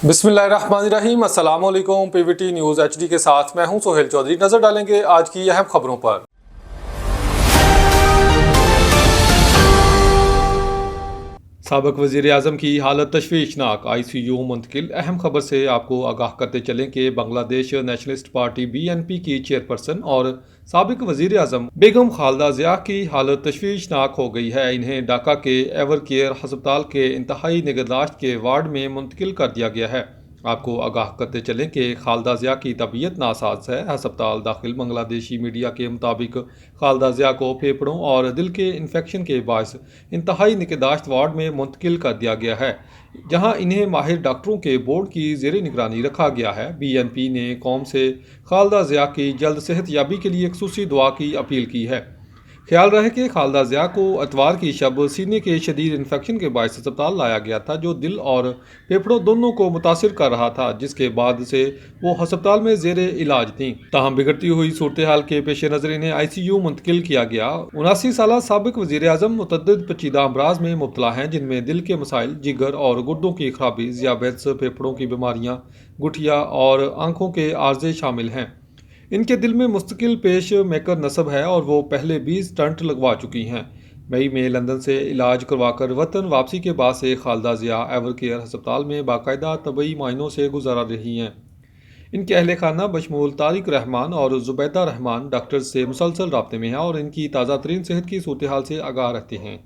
बिस्मिल्लाहिर्रहमानिर्रहीम। अस्सलाम वालेकुम। पीवीटी न्यूज़ एचडी के साथ मैं हूं सोहेल चौधरी। नजर डालेंगे आज की अहम खबरों पर। साबिक वज़ीर आज़म की हालत तशवीशनाक, ICU मुंतकिल। अहम खबर से आपको आगाह करते चलें कि बांग्लादेश नेशनलिस्ट पार्टी BNP की चेयरपर्सन और साबिक वज़ीर आज़म बेगम खालदा ज़िया की हालत तशवीशनाक हो गई है। इन्हें ढाका के एवर केयर हस्पताल के इंतहाई निगहदाश्त के वार्ड में मुंतकिल कर दिया गया है। आपको आगाह करते चलें कि खालदा ज़िया की तबीयत नासाज है। अस्पताल दाखिल बांग्लादेशी मीडिया के मुताबिक खालदा ज़िया को फेफड़ों और दिल के इन्फेक्शन के बायस इंतहाई निगहदाश्त वार्ड में मुंतकिल कर दिया गया है, जहां इन्हें माहिर डॉक्टरों के बोर्ड की ज़ेर निगरानी रखा गया है। BNP ने कौम से खालदा ज़िया की जल्द सेहत याबी के लिए खुसूसी दुआ की अपील की है। ख्याल रहे कि खालदा ज़िया को इतवार की शब सीने के शदीद इन्फेक्शन के बायस अस्पताल लाया गया था, जो दिल और फेफड़ों दोनों को मुतासिर कर रहा था, जिसके बाद से वो अस्पताल में जेर इलाज थी। ताहम बिगड़ती हुई सूरत हाल के पेश नज़र इन्हें ICU मुंतकिल किया गया। 79 साल साबिक वज़ीर आज़म मुतअद्दिद पेचीदा अमराज में मुब्तला हैं, जिनमें दिल के मसाइल, जिगर और गुर्दों की खराबी, ज़ियाबेत्स, फेफड़ों की बीमारियाँ, गुठिया और आंखों के आर्जे शामिल हैं। इनके दिल में मुस्तकिल पेश मेकर नस्ब है और वो पहले 20 स्टंट लगवा चुकी हैं। मई में लंदन से इलाज करवाकर वतन वापसी के बाद से खालदा ज़िया एवर केयर हस्पताल में बाकायदा तबई मायनों से गुजारा रही हैं। इनके अहल खाना बशमूल तारिक रहमान और जुबैदा रहमान डॉक्टर से मुसलसल राब्ते में हैं और इनकी ताज़ा तरीन सेहत की सूरत हाल से आगाह रहते हैं।